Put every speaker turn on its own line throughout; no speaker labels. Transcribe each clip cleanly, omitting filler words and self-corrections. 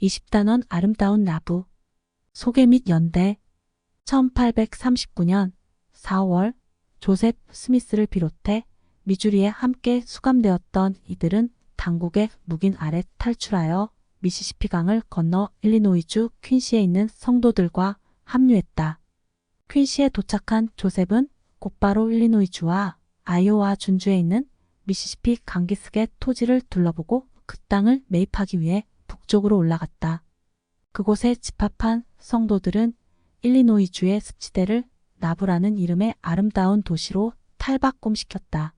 20단원 아름다운 나부. 소개 및 연대. 1839년 4월 조셉 스미스를 비롯해 미주리에 함께 수감되었던 이들은 당국의 묵인 아래 탈출하여 미시시피강을 건너 일리노이주 퀸시에 있는 성도들과 합류했다. 퀸시에 도착한 조셉은 곧바로 일리노이주와 아이오와 준주에 있는 미시시피 강기슭의 토지를 둘러보고 그 땅을 매입하기 위해 북쪽으로 올라갔다. 그곳에 집합한 성도들은 일리노이주의 습지대를 나부라는 이름의 아름다운 도시로 탈바꿈시켰다.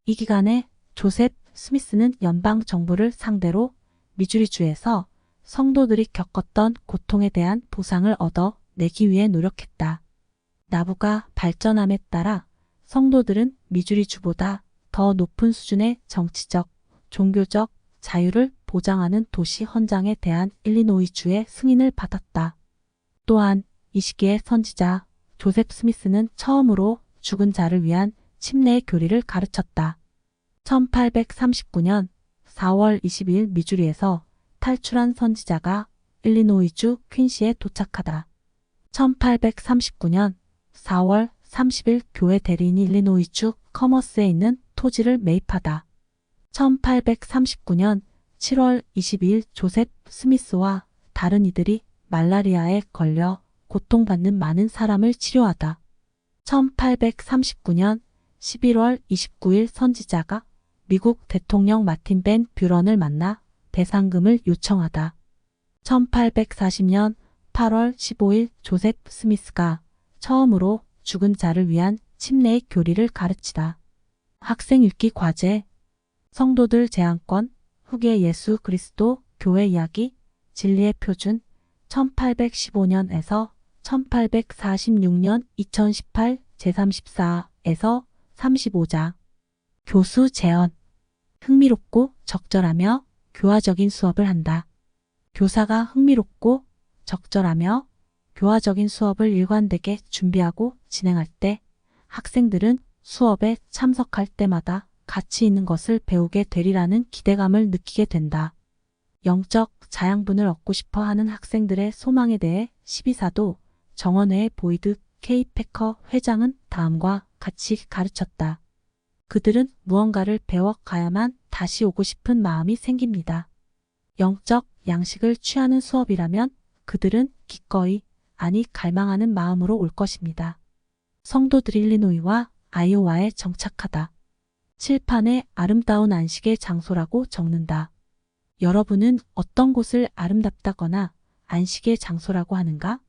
이 기간에 조셉 스미스는 연방 정부를 상대로 미주리주에서 성도들이 겪었던 고통에 대한 보상을 얻어 내기 위해 노력했다. 나부가 발전함에 따라 성도들은 미주리주보다 더 높은 수준의 정치적, 종교적 자유를 보장하는 도시 헌장에 대한 일리노이주의 승인을 받았다. 또한 이 시기의 선지자 조셉 스미스는 처음으로 죽은 자를 위한 침례의 교리를 가르쳤다. 1839년 4월 22일 미주리에서 탈출한 선지자가 일리노이주 퀸시에 도착하다. 1839년 4월 30일 교회 대리인이 일리노이주 커머스에 있는 토지를 매입하다. 1839년 7월 22일 조셉 스미스와 다른 이들이 말라리아에 걸려 고통받는 많은 사람을 치료하다. 1839년 11월 29일 선지자가 미국 대통령 마틴 벤 뷰런을 만나 배상금을 요청하다. 1840년 8월 15일 조셉 스미스가 처음으로 죽은 자를 위한 침례의 교리를 가르치다. 학생 읽기 과제. 성도들 제한권, 후기의 예수 그리스도 교회 이야기, 진리의 표준, 1815년에서 1846년 2018 제34에서 35장. 교수 제언. 흥미롭고 적절하며 교화적인 수업을 한다. 교사가 흥미롭고 적절하며 교화적인 수업을 일관되게 준비하고 진행할 때 학생들은 수업에 참석할 때마다 가치 있는 것을 배우게 되리라는 기대감을 느끼게 된다. 영적 자양분을 얻고 싶어 하는 학생들의 소망에 대해 12사도 정원회의 보이드 K. 패커 회장은 다음과 같이 가르쳤다. 그들은 무언가를 배워 가야만 다시 오고 싶은 마음이 생깁니다. 영적 양식을 취하는 수업이라면 그들은 기꺼이, 아니 갈망하는 마음으로 올 것입니다. 성도들이 일리노이와 아이오와에 정착하다. 칠판에 아름다운 안식의 장소라고 적는다. 여러분은 어떤 곳을 아름답다거나 안식의 장소라고 하는가?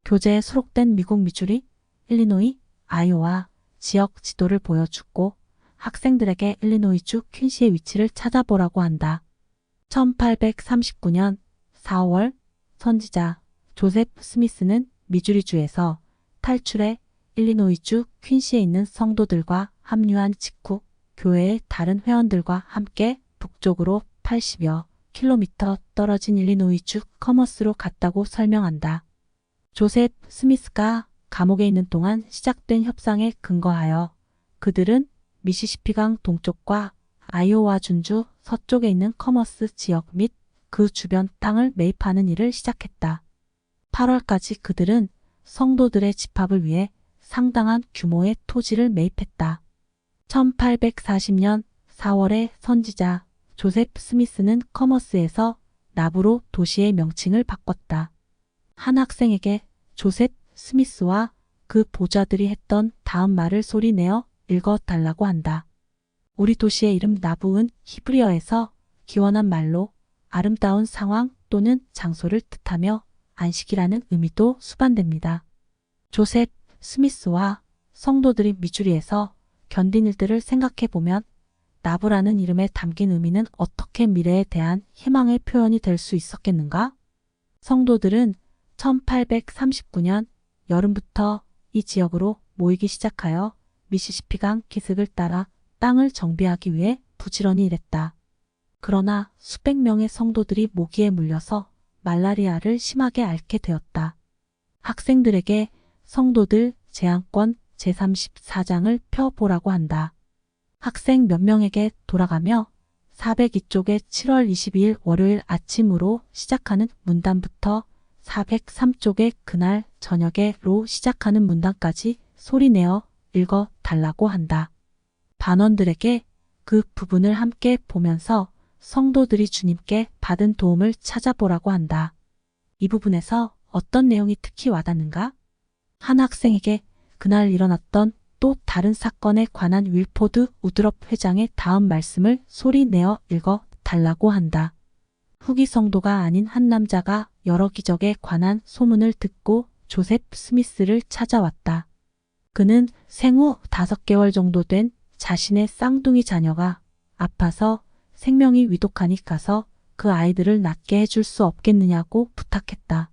교재에 수록된 미국 미주리, 일리노이, 아이오와 지역 지도를 보여주고 학생들에게 일리노이주 퀸시의 위치를 찾아보라고 한다. 1839년 4월 선지자 조셉 스미스는 미주리주에서 탈출해 일리노이주 퀸시에 있는 성도들과 합류한 직후 교회의 다른 회원들과 함께 북쪽으로 80여 킬로미터 떨어진 일리노이주 커머스로 갔다고 설명한다. 조셉 스미스가 감옥에 있는 동안 시작된 협상에 근거하여 그들은 미시시피강 동쪽과 아이오와 준주 서쪽에 있는 커머스 지역 및 그 주변 땅을 매입하는 일을 시작했다. 8월까지 그들은 성도들의 집합을 위해 상당한 규모의 토지를 매입했다. 1840년 4월에 선지자 조셉 스미스는 커머스에서 나부로 도시의 명칭을 바꿨다. 한 학생에게 조셉 스미스와 그 보좌들이 했던 다음 말을 소리내어 읽어달라고 한다. 우리 도시의 이름 나부은 히브리어에서 기원한 말로 아름다운 상황 또는 장소를 뜻하며 안식이라는 의미도 수반됩니다. 조셉 스미스와 성도들이 미주리에서 견딘 일들을 생각해보면 나부라는 이름에 담긴 의미는 어떻게 미래에 대한 희망의 표현이 될 수 있었겠는가? 성도들은 1839년 여름부터 이 지역으로 모이기 시작하여 미시시피강 기슭을 따라 땅을 정비하기 위해 부지런히 일했다. 그러나 수백 명의 성도들이 모기에 물려서 말라리아를 심하게 앓게 되었다. 학생들에게 성도들 제한권 제34장을 펴보라고 한다. 학생 몇 명에게 돌아가며 402쪽에 7월 22일 월요일 아침으로 시작하는 문단부터 403쪽에 그날 저녁에로 시작하는 문단까지 소리내어 읽어 달라고 한다. 반원들에게 그 부분을 함께 보면서 성도들이 주님께 받은 도움을 찾아보라고 한다. 이 부분에서 어떤 내용이 특히 와닿는가? 한 학생에게 그날 일어났던 또 다른 사건에 관한 윌포드 우드럽 회장의 다음 말씀을 소리내어 읽어 달라고 한다. 후기 성도가 아닌 한 남자가 여러 기적에 관한 소문을 듣고 조셉 스미스를 찾아왔다. 그는 생후 5개월 정도 된 자신의 쌍둥이 자녀가 아파서 생명이 위독하니 가서 그 아이들을 낫게 해줄 수 없겠느냐고 부탁했다.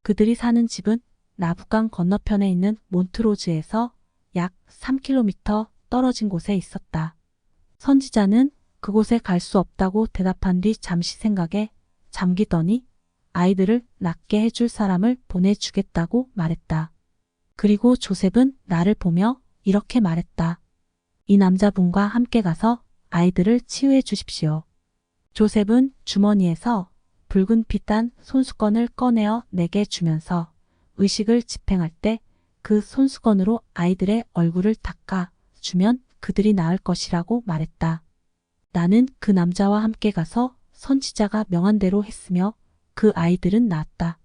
그들이 사는 집은 나부강 건너편에 있는 몬트로즈에서 약 3km 떨어진 곳에 있었다. 선지자는 그곳에 갈 수 없다고 대답한 뒤 잠시 생각에 잠기더니 아이들을 낫게 해줄 사람을 보내주겠다고 말했다. 그리고 조셉은 나를 보며 이렇게 말했다. 이 남자분과 함께 가서 아이들을 치유해 주십시오. 조셉은 주머니에서 붉은 피단 손수건을 꺼내어 내게 주면서 의식을 집행할 때 그 손수건으로 아이들의 얼굴을 닦아 주면 그들이 나을 것이라고 말했다. 나는 그 남자와 함께 가서 선지자가 명한 대로 했으며 그 아이들은 나았다.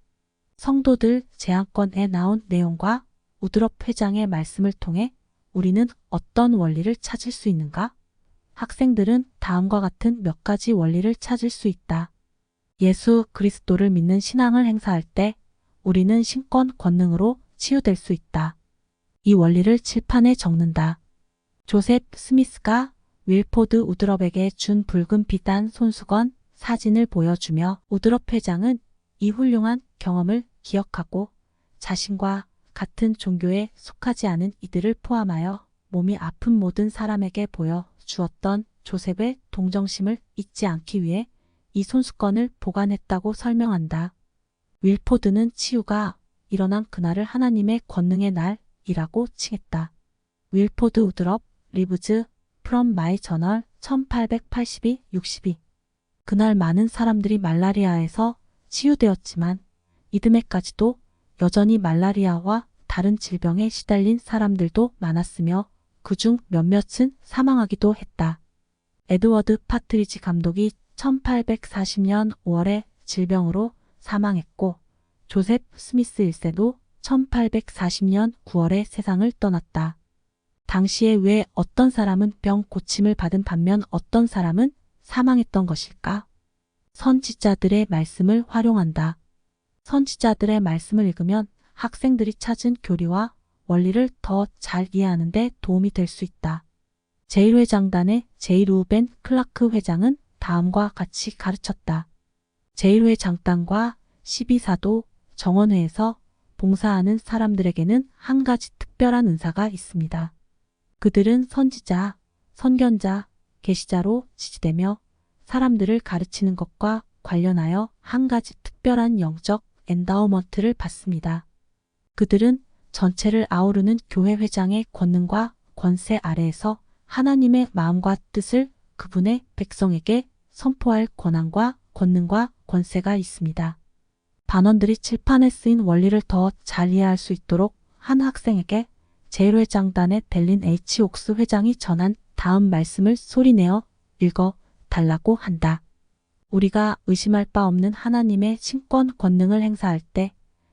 성도들 제안권에 나온 내용과 우드럽 회장의 말씀을 통해 우리는 어떤 원리를 찾을 수 있는가? 학생들은 다음과 같은 몇 가지 원리를 찾을 수 있다. 예수 그리스도를 믿는 신앙을 행사할 때 우리는 신권 권능으로 치유될 수 있다. 이 원리를 칠판에 적는다. 조셉 스미스가 윌포드 우드럽에게 준 붉은 비단 손수건 사진을 보여주며 우드럽 회장은 이 훌륭한 경험을 기억하고 자신과 같은 종교에 속하지 않은 이들을 포함하여 몸이 아픈 모든 사람에게 보여 주었던 조셉의 동정심을 잊지 않기 위해 이 손수건을 보관했다고 설명한다. 윌포드는 치유가 일어난 그날을 하나님의 권능의 날이라고 칭했다. 윌포드 우드럽, 리브즈, 프롬 마이 저널 1882-62 그날 많은 사람들이 말라리아에서 치유되었지만 이듬해까지도 여전히 말라리아와 다른 질병에 시달린 사람들도 많았으며 그중 몇몇은 사망하기도 했다. 에드워드 파트리지 감독이 1840년 5월에 질병으로 사망했고 조셉 스미스 1세도 1840년 9월에 세상을 떠났다. 당시에 왜 어떤 사람은 병 고침을 받은 반면 어떤 사람은 사망했던 것일까? 선지자들의 말씀을 활용한다. 선지자들의 말씀을 읽으면 학생들이 찾은 교리와 원리를 더 잘 이해하는 데 도움이 될 수 있다. 제1회장단의 제1루벤 클라크 회장은 다음과 같이 가르쳤다. 제1회 장단과 12사도 정원회에서 봉사하는 사람들에게는 한 가지 특별한 은사가 있습니다. 그들은 선지자, 선견자, 계시자로 지지되며 사람들을 가르치는 것과 관련하여 한 가지 특별한 영적 엔다우먼트를 받습니다. 그들은 전체를 아우르는 교회 회장의 권능과 권세 아래에서 하나님의 마음과 뜻을 그분의 백성에게 선포할 권한과 권능과 권세가 있습니다. 반원들이 칠판에 쓰인 원리를 더 잘 이해할 수 있도록 한 학생에게 제1회장단의 델린 H. 옥스 회장이 전한 다음 말씀을 소리내어 읽어 달라고 한다. 우리가 의심할 바 없는 하나님의 신권 권능을 행사할 때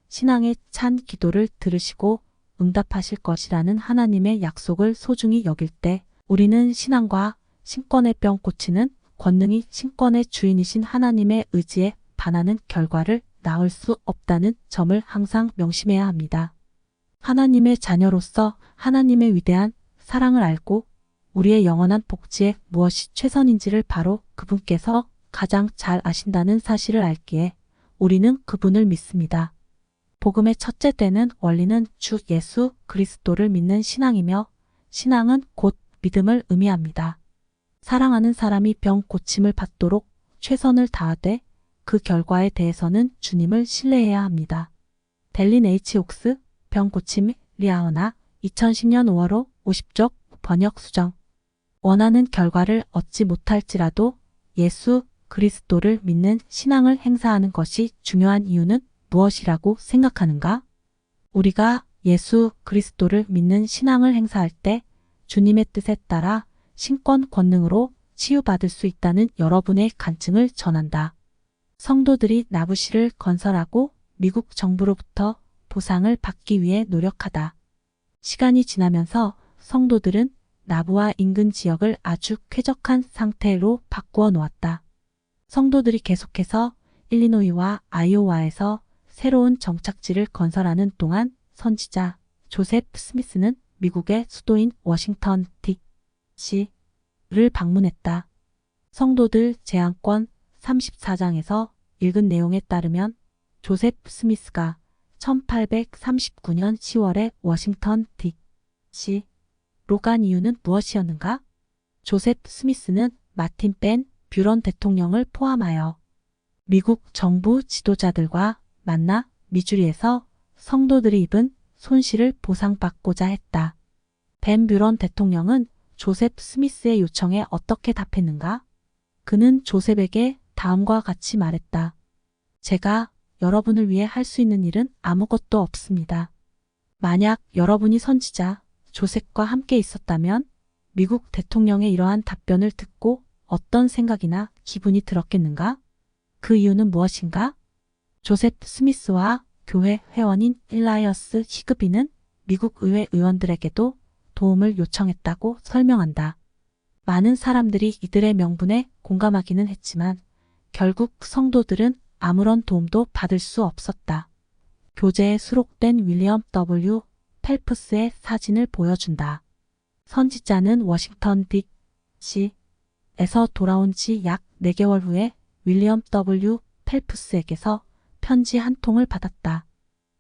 신앙의 찬 기도를 들으시고 응답하실 것이라는 하나님의 약속을 소중히 여길 때 우리는 신앙과 신권의 병 고치는 권능이 신권의 주인이신 하나님의 의지에 반하는 결과를 낳을 수 없다는 점을 항상 명심해야 합니다. 하나님의 자녀로서 하나님의 위대한 사랑을 알고 우리의 영원한 복지에 무엇이 최선인지를 바로 그분께서 가장 잘 아신다는 사실을 알기에 우리는 그분을 믿습니다. 복음의 첫째 되는 원리는 주 예수 그리스도를 믿는 신앙이며 신앙은 곧 믿음을 의미합니다. 사랑하는 사람이 병 고침을 받도록 최선을 다하되 그 결과에 대해서는 주님을 신뢰해야 합니다. 델린 H. 옥스, 병 고침 리아어나 2010년 5월 50쪽 번역 수정 원하는 결과를 얻지 못할지라도 예수 그리스도를 믿는 신앙을 행사하는 것이 중요한 이유는 무엇이라고 생각하는가? 우리가 예수 그리스도를 믿는 신앙을 행사할 때 주님의 뜻에 따라 신권 권능으로 치유받을 수 있다는 여러분의 간증을 전한다. 성도들이 나부시를 건설하고 미국 정부로부터 보상을 받기 위해 노력하다. 시간이 지나면서 성도들은 나부와 인근 지역을 아주 쾌적한 상태로 바꾸어 놓았다. 성도들이 계속해서 일리노이와 아이오와에서 새로운 정착지를 건설하는 동안 선지자 조셉 스미스는 미국의 수도인 워싱턴 D.C.를 방문했다. 성도들 제안권 34장에서 읽은 내용에 따르면 조셉 스미스가 1839년 10월에 워싱턴 D.C.로 간 이유는 무엇이었는가? 조셉 스미스는 마틴 벤 뷰런 대통령을 포함하여 미국 정부 지도자들과 만나 미주리에서 성도들이 입은 손실을 보상받고자 했다. 벤 뷰런 대통령은 조셉 스미스의 요청에 어떻게 답했는가? 그는 조셉에게 다음과 같이 말했다. 제가 여러분을 위해 할 수 있는 일은 아무것도 없습니다. 만약 여러분이 선지자 조셉과 함께 있었다면 미국 대통령의 이러한 답변을 듣고 어떤 생각이나 기분이 들었겠는가? 그 이유는 무엇인가? 조셉 스미스와 교회 회원인 일라이어스 히그비는 미국 의회 의원들에게도 도움을 요청했다고 설명한다. 많은 사람들이 이들의 명분에 공감하기는 했지만 결국 성도들은 아무런 도움도 받을 수 없었다. 교재에 수록된 윌리엄 W. 펠프스의 사진을 보여준다. 선지자는 워싱턴 D.C.에서 돌아온 지 약 4개월 후에 윌리엄 W. 펠프스에게서 편지 한 통을 받았다.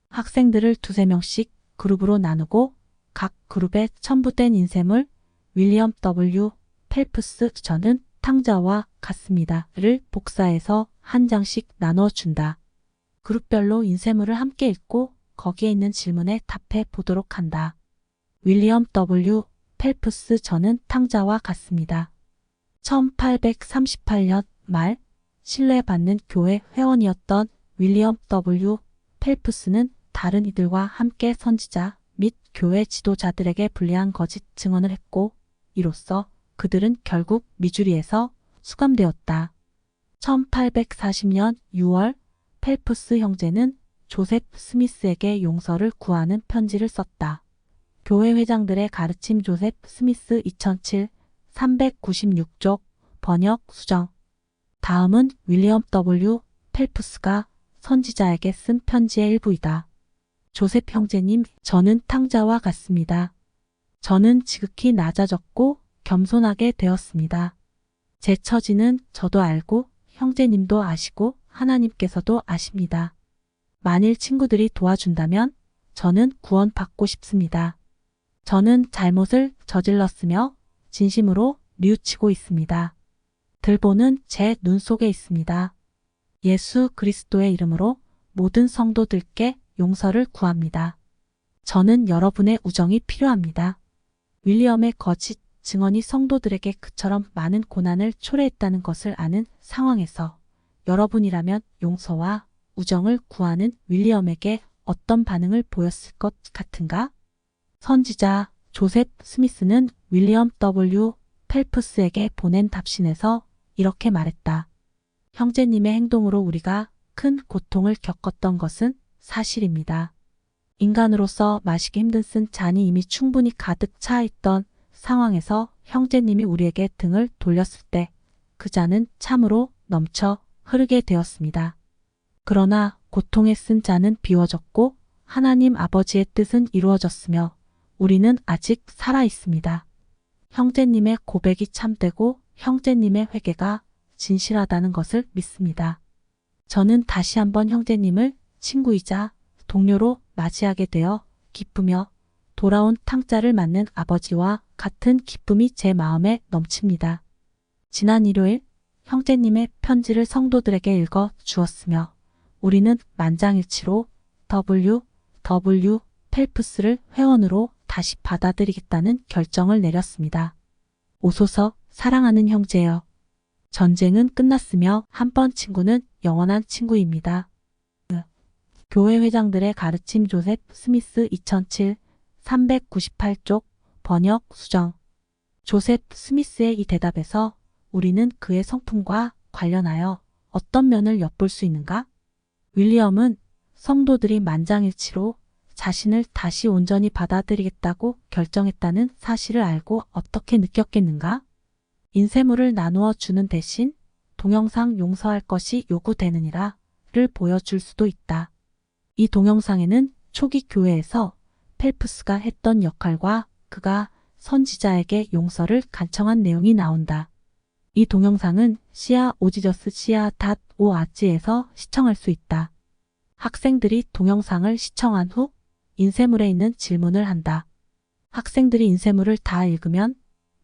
학생들을 2~3명씩 그룹으로 나누고 각 그룹에 첨부된 인쇄물 윌리엄 W. 펠프스 저는 탕자와 같습니다를 복사해서 한 장씩 나눠준다. 그룹별로 인쇄물을 함께 읽고 거기에 있는 질문에 답해 보도록 한다. 윌리엄 W. 펠프스 저는 탕자와 같습니다. 1838년 말 신뢰받는 교회 회원이었던 윌리엄 W. 펠프스는 다른 이들과 함께 선지자 및 교회 지도자들에게 불리한 거짓 증언을 했고 이로써 그들은 결국 미주리에서 수감되었다. 1840년 6월 펠프스 형제는 조셉 스미스에게 용서를 구하는 편지를 썼다. 교회 회장들의 가르침 조셉 스미스 2007 396쪽 번역 수정. 다음은 윌리엄 W. 펠프스가 선지자에게 쓴 편지의 일부이다. 조셉 형제님, 저는 탕자와 같습니다. 저는 지극히 낮아졌고 겸손하게 되었습니다. 제 처지는 저도 알고 형제님도 아시고 하나님께서도 아십니다. 만일 친구들이 도와준다면 저는 구원받고 싶습니다. 저는 잘못을 저질렀으며 진심으로 뉘우치고 있습니다. 들보는 제 눈 속에 있습니다. 예수 그리스도의 이름으로 모든 성도들께 용서를 구합니다. 저는 여러분의 우정이 필요합니다. 윌리엄의 거짓 증언이 성도들에게 그처럼 많은 고난을 초래했다는 것을 아는 상황에서 여러분이라면 용서와 우정을 구하는 윌리엄에게 어떤 반응을 보였을 것 같은가? 선지자 조셉 스미스는 윌리엄 W. 펠프스에게 보낸 답신에서 이렇게 말했다. 형제님의 행동으로 우리가 큰 고통을 겪었던 것은 사실입니다. 인간으로서 마시기 힘든 쓴 잔이 이미 충분히 가득 차 있던 상황에서 형제님이 우리에게 등을 돌렸을 때 그 잔은 참으로 넘쳐 흐르게 되었습니다. 그러나 고통에 쓴 잔은 비워졌고 하나님 아버지의 뜻은 이루어졌으며 우리는 아직 살아 있습니다. 형제님의 고백이 참되고 형제님의 회개가 진실하다는 것을 믿습니다. 저는 다시 한번 형제님을 친구이자 동료로 맞이하게 되어 기쁘며 돌아온 탕자를 맞는 아버지와 같은 기쁨이 제 마음에 넘칩니다. 지난 일요일 형제님의 편지를 성도들에게 읽어 주었으며 우리는 만장일치로 W. 펠프스를 회원으로 다시 받아들이겠다는 결정을 내렸습니다. 오소서 사랑하는 형제여. 전쟁은 끝났으며 한 번 친구는 영원한 친구입니다. 교회 회장들의 가르침 조셉 스미스 2007 398쪽 번역 수정. 조셉 스미스의 이 대답에서 우리는 그의 성품과 관련하여 어떤 면을 엿볼 수 있는가? 윌리엄은 성도들이 만장일치로 자신을 다시 온전히 받아들이겠다고 결정했다는 사실을 알고 어떻게 느꼈겠는가? 인쇄물을 나누어 주는 대신 동영상 용서할 것이 요구되느니라를 보여줄 수도 있다. 이 동영상에는 초기 교회에서 펠프스가 했던 역할과 그가 선지자에게 용서를 간청한 내용이 나온다. 이 동영상은 시아 오지저스 시아.org에서 시청할 수 있다. 학생들이 동영상을 시청한 후 인쇄물에 있는 질문을 한다. 학생들이 인쇄물을 다 읽으면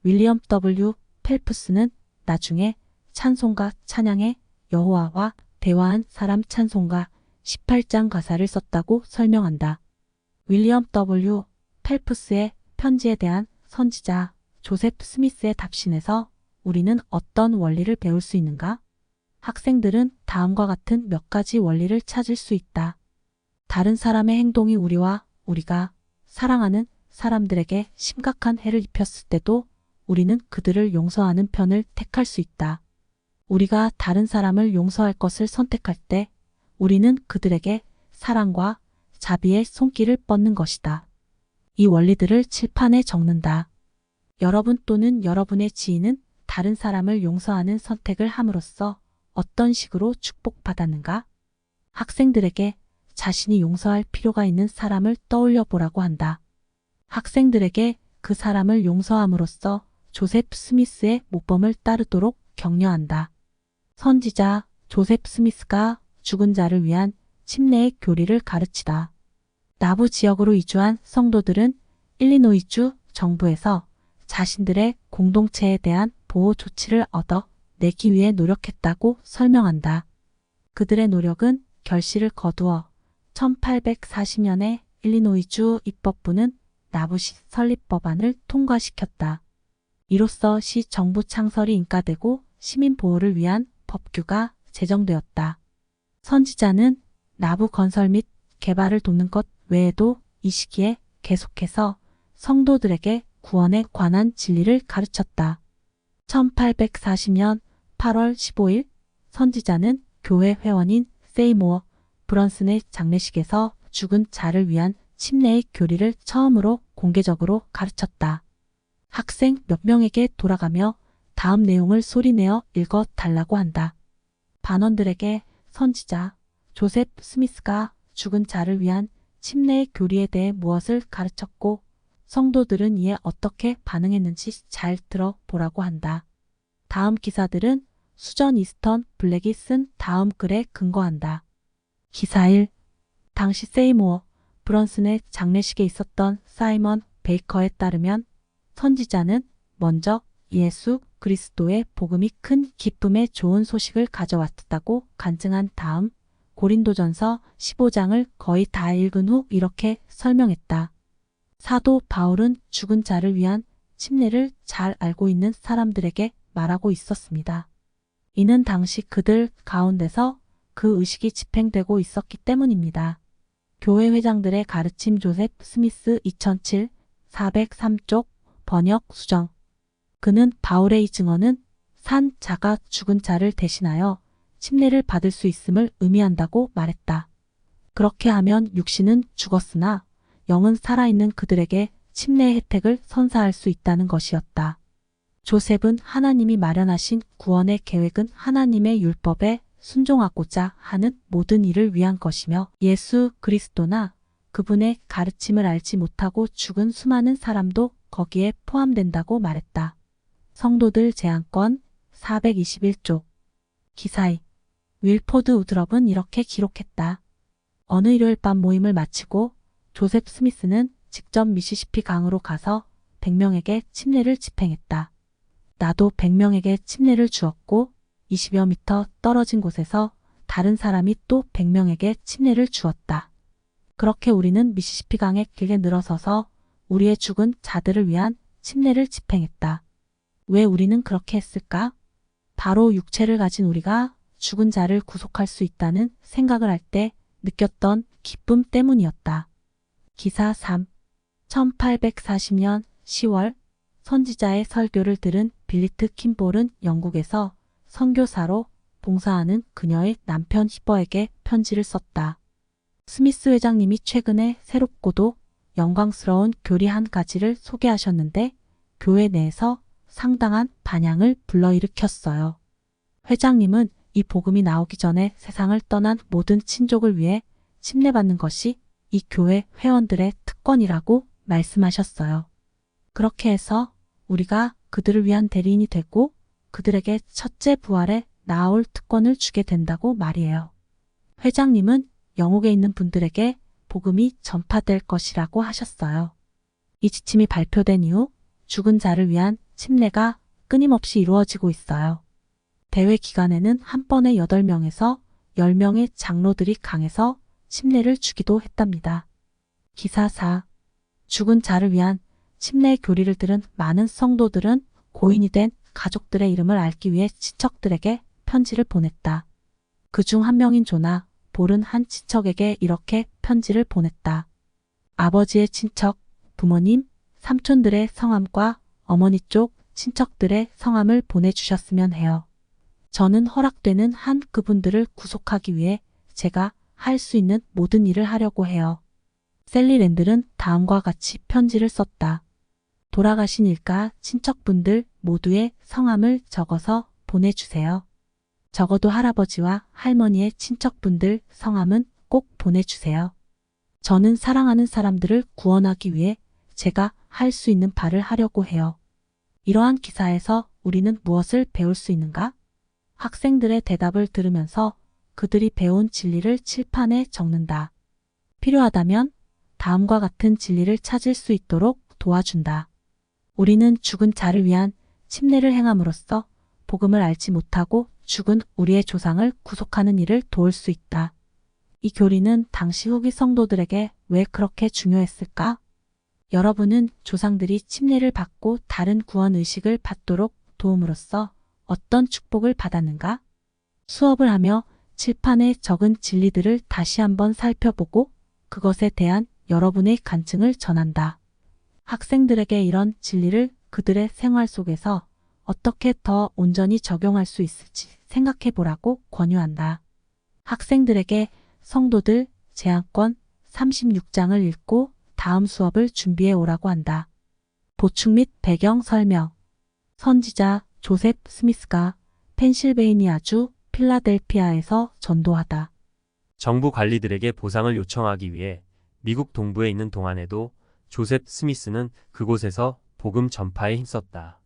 윌리엄 W. 펠프스는 나중에 찬송가 찬양의 여호와와 대화한 사람 찬송가 18장 가사를 썼다고 설명한다. 윌리엄 W. 펠프스의 편지에 대한 선지자 조셉 스미스의 답신에서 우리는 어떤 원리를 배울 수 있는가? 학생들은 다음과 같은 몇 가지 원리를 찾을 수 있다. 다른 사람의 행동이 우리가 사랑하는 사람들에게 심각한 해를 입혔을 때도 우리는 그들을 용서하는 편을 택할 수 있다. 우리가 다른 사람을 용서할 것을 선택할 때 우리는 그들에게 사랑과 자비의 손길을 뻗는 것이다. 이 원리들을 칠판에 적는다. 여러분 또는 여러분의 지인은 다른 사람을 용서하는 선택을 함으로써 어떤 식으로 축복받았는가? 학생들에게 자신이 용서할 필요가 있는 사람을 떠올려 보라고 한다. 학생들에게 그 사람을 용서함으로써 조셉 스미스의 모범을 따르도록 격려한다. 선지자 조셉 스미스가 죽은 자를 위한 침례의 교리를 가르치다. 나부 지역으로 이주한 성도들은 일리노이주 정부에서 자신들의 공동체에 대한 보호 조치를 얻어내기 위해 노력했다고 설명한다. 그들의 노력은 결실을 거두어 1840년에 일리노이주 입법부는 나부시 설립법안을 통과시켰다. 이로써 시 정부 창설이 인가되고 시민 보호를 위한 법규가 제정되었다. 선지자는 나부 건설 및 개발을 돕는 것 외에도 이 시기에 계속해서 성도들에게 구원에 관한 진리를 가르쳤다. 1840년 8월 15일 선지자는 교회 회원인 세이모어 브런슨의 장례식에서 죽은 자를 위한 침례의 교리를 처음으로 공개적으로 가르쳤다. 학생 몇 명에게 돌아가며 다음 내용을 소리내어 읽어 달라고 한다. 반원들에게 선지자 조셉 스미스가 죽은 자를 위한 침례의 교리에 대해 무엇을 가르쳤고 성도들은 이에 어떻게 반응했는지 잘 들어보라고 한다. 다음 기사들은 수전 이스턴 블랙이 쓴 다음 글에 근거한다. 기사 1. 당시 세이모어 브런슨의 장례식에 있었던 사이먼 베이커에 따르면 선지자는 먼저 예수 그리스도의 복음이 큰 기쁨의 좋은 소식을 가져왔다고 간증한 다음 고린도전서 15장을 거의 다 읽은 후 이렇게 설명했다. 사도 바울은 죽은 자를 위한 침례를 잘 알고 있는 사람들에게 말하고 있었습니다. 이는 당시 그들 가운데서 그 의식이 집행되고 있었기 때문입니다. 교회 회장들의 가르침 조셉 스미스 2007 403쪽 번역 수정. 그는 바울의 이 증언은 산 자가 죽은 자를 대신하여 침례를 받을 수 있음을 의미한다고 말했다. 그렇게 하면 육신은 죽었으나 영은 살아있는 그들에게 침례의 혜택을 선사할 수 있다는 것이었다. 조셉은 하나님이 마련하신 구원의 계획은 하나님의 율법에 순종하고자 하는 모든 일을 위한 것이며 예수 그리스도나 그분의 가르침을 알지 못하고 죽은 수많은 사람도 거기에 포함된다고 말했다. 성도들 제한권 421조. 기사이 윌포드 우드럽은 이렇게 기록했다. 어느 일요일 밤 모임을 마치고 조셉 스미스는 직접 미시시피 강으로 가서 100명에게 침례를 집행했다. 나도 100명에게 침례를 주었고 20여 미터 떨어진 곳에서 다른 사람이 또 100명에게 침례를 주었다. 그렇게 우리는 미시시피 강에 길게 늘어서서 우리의 죽은 자들을 위한 침례를 집행했다. 왜 우리는 그렇게 했을까? 바로 육체를 가진 우리가 죽은 자를 구속할 수 있다는 생각을 할 때 느꼈던 기쁨 때문이었다. 기사 3. 1840년 10월 선지자의 설교를 들은 빌리트 킴볼은 영국에서 선교사로 봉사하는 그녀의 남편 히버에게 편지를 썼다. 스미스 회장님이 최근에 새롭고도 영광스러운 교리 한 가지를 소개하셨는데 교회 내에서 상당한 반향을 불러일으켰어요. 회장님은 이 복음이 나오기 전에 세상을 떠난 모든 친족을 위해 침례받는 것이 이 교회 회원들의 특권이라고 말씀하셨어요. 그렇게 해서 우리가 그들을 위한 대리인이 되고 그들에게 첫째 부활에 나아올 특권을 주게 된다고 말이에요. 회장님은 영국에 있는 분들에게 복음이 전파될 것이라고 하셨어요. 이 지침이 발표된 이후 죽은 자를 위한 침례가 끊임없이 이루어지고 있어요. 대회 기간에는 한 번에 8명에서 10명의 장로들이 강해서 침례를 주기도 했답니다. 기사 4. 죽은 자를 위한 침례 교리를 들은 많은 성도들은 고인이 된 가족들의 이름을 알기 위해 친척들에게 편지를 보냈다. 그중 한 명인 조나 볼은 한 친척에게 이렇게 편지를 보냈다. 아버지의 친척, 부모님, 삼촌들의 성함과 어머니 쪽 친척들의 성함을 보내주셨으면 해요. 저는 허락되는 한 그분들을 구속하기 위해 제가 할 수 있는 모든 일을 하려고 해요. 셀리 랜들은 다음과 같이 편지를 썼다. 돌아가신 일가 친척분들 모두의 성함을 적어서 보내주세요. 적어도 할아버지와 할머니의 친척분들 성함은 꼭 보내주세요. 저는 사랑하는 사람들을 구원하기 위해 제가 할 수 있는 바를 하려고 해요. 이러한 기사에서 우리는 무엇을 배울 수 있는가? 학생들의 대답을 들으면서 그들이 배운 진리를 칠판에 적는다. 필요하다면 다음과 같은 진리를 찾을 수 있도록 도와준다. 우리는 죽은 자를 위한 침례를 행함으로써 복음을 알지 못하고 죽은 우리의 조상을 구속하는 일을 도울 수 있다. 이 교리는 당시 후기 성도들에게 왜 그렇게 중요했을까? 여러분은 조상들이 침례를 받고 다른 구원 의식을 받도록 도움으로써 어떤 축복을 받았는가? 수업을 하며 칠판에 적은 진리들을 다시 한번 살펴보고 그것에 대한 여러분의 간증을 전한다. 학생들에게 이런 진리를 그들의 생활 속에서 어떻게 더 온전히 적용할 수 있을지 생각해 보라고 권유한다. 학생들에게 성도들 제안권 36장을 읽고 다음 수업을 준비해 오라고 한다. 보충 및 배경 설명. 선지자 조셉 스미스가 펜실베이니아주 필라델피아에서 전도하다.
정부 관리들에게 보상을 요청하기 위해 미국 동부에 있는 동안에도 조셉 스미스는 그곳에서 복음 전파에 힘썼다.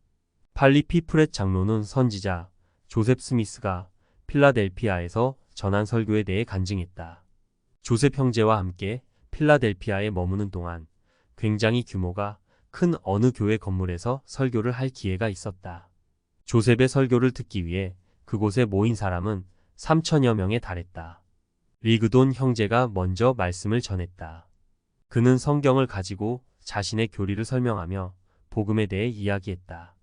팔리 피프렛 장로는 선지자 조셉 스미스가 필라델피아에서 전한 설교에 대해 간증했다. 조셉 형제와 함께 필라델피아에 머무는 동안 굉장히 규모가 큰 어느 교회 건물에서 설교를 할 기회가 있었다. 조셉의 설교를 듣기 위해 그곳에 모인 사람은 3천여 명에 달했다. 리그돈 형제가 먼저 말씀을 전했다. 그는 성경을 가지고 자신의 교리를 설명하며 복음에 대해 이야기했다.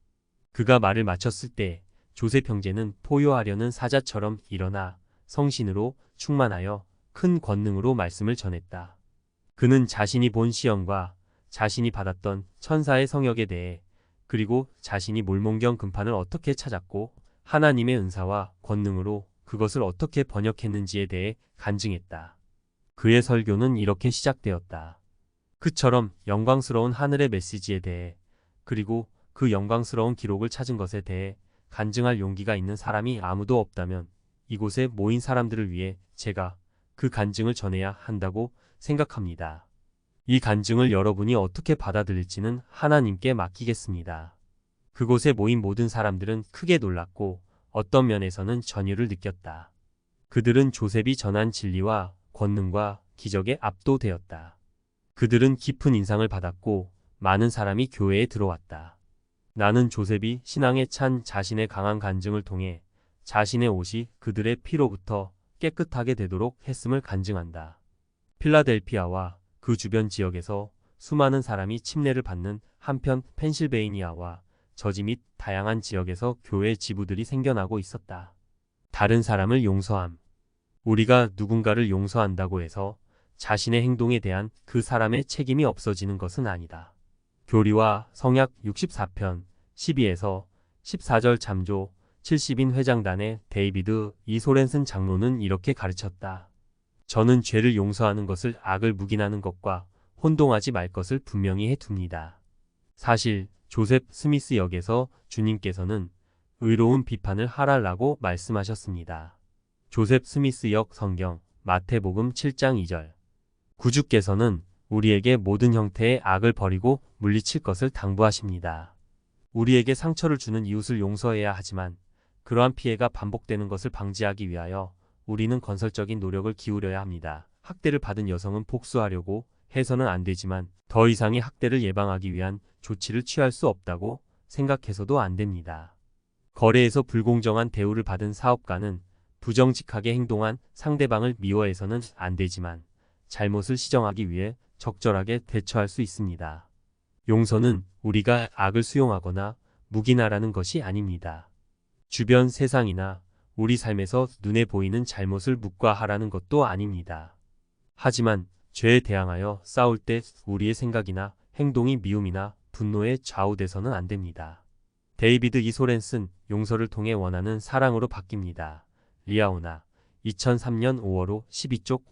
그가 말을 마쳤을 때 조셉 형제는 포효하려는 사자처럼 일어나 성신으로 충만하여 큰 권능으로 말씀을 전했다. 그는 자신이 본 시험과 자신이 받았던 천사의 성역에 대해 그리고 자신이 몰몬경 금판을 어떻게 찾았고 하나님의 은사와 권능으로 그것을 어떻게 번역했는지에 대해 간증했다. 그의 설교는 이렇게 시작되었다. 그처럼 영광스러운 하늘의 메시지에 대해 그리고 그 영광스러운 기록을 찾은 것에 대해 간증할 용기가 있는 사람이 아무도 없다면 이곳에 모인 사람들을 위해 제가 그 간증을 전해야 한다고 생각합니다. 이 간증을 여러분이 어떻게 받아들일지는 하나님께 맡기겠습니다. 그곳에 모인 모든 사람들은 크게 놀랐고 어떤 면에서는 전율을 느꼈다. 그들은 조셉이 전한 진리와 권능과 기적에 압도되었다. 그들은 깊은 인상을 받았고 많은 사람이 교회에 들어왔다. 나는 조셉이 신앙에 찬 자신의 강한 간증을 통해 자신의 옷이 그들의 피로부터 깨끗하게 되도록 했음을 간증한다. 필라델피아와 그 주변 지역에서 수많은 사람이 침례를 받는 한편 펜실베이니아와 저지 및 다양한 지역에서 교회 지부들이 생겨나고 있었다. 다른 사람을 용서함. 우리가 누군가를 용서한다고 해서 자신의 행동에 대한 그 사람의 책임이 없어지는 것은 아니다. 교리와 성약 64편 12에서 14절 잠조 70인 회장단의 데이비드 이 소렌슨 장로는 이렇게 가르쳤다. 저는 죄를 용서하는 것을 악을 묵인하는 것과 혼동하지 말 것을 분명히 해둡니다. 사실 조셉 스미스 역에서 주님께서는 의로운 비판을 하라라고 말씀하셨습니다. 조셉 스미스 역 성경 마태복음 7장 2절. 구주께서는 우리에게 모든 형태의 악을 버리고 물리칠 것을 당부하십니다. 우리에게 상처를 주는 이웃을 용서해야 하지만 그러한 피해가 반복되는 것을 방지하기 위하여 우리는 건설적인 노력을 기울여야 합니다. 학대를 받은 여성은 복수하려고 해서는 안 되지만 더 이상의 학대를 예방하기 위한 조치를 취할 수 없다고 생각해서도 안 됩니다. 거래에서 불공정한 대우를 받은 사업가는 부정직하게 행동한 상대방을 미워해서는 안 되지만 잘못을 시정하기 위해 적절하게 대처할 수 있습니다. 용서는 우리가 악을 수용하거나 묵인하라는 것이 아닙니다. 주변 세상이나 우리 삶에서 눈에 보이는 잘못을 묵과하라는 것도 아닙니다. 하지만 죄에 대항하여 싸울 때 우리의 생각이나 행동이 미움이나 분노에 좌우돼서는 안 됩니다. 데이비드 이 소렌슨 용서를 통해 원하는 사랑으로 바뀝니다. 리아오나 2003년 5월 12쪽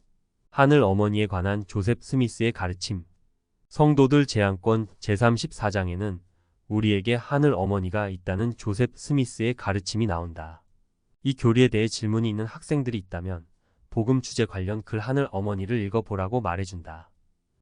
하늘 어머니에 관한 조셉 스미스의 가르침. 성도들 제안권 제34장에는 우리에게 하늘 어머니가 있다는 조셉 스미스의 가르침이 나온다. 이 교리에 대해 질문이 있는 학생들이 있다면 복음 주제 관련 글 하늘 어머니를 읽어보라고 말해준다.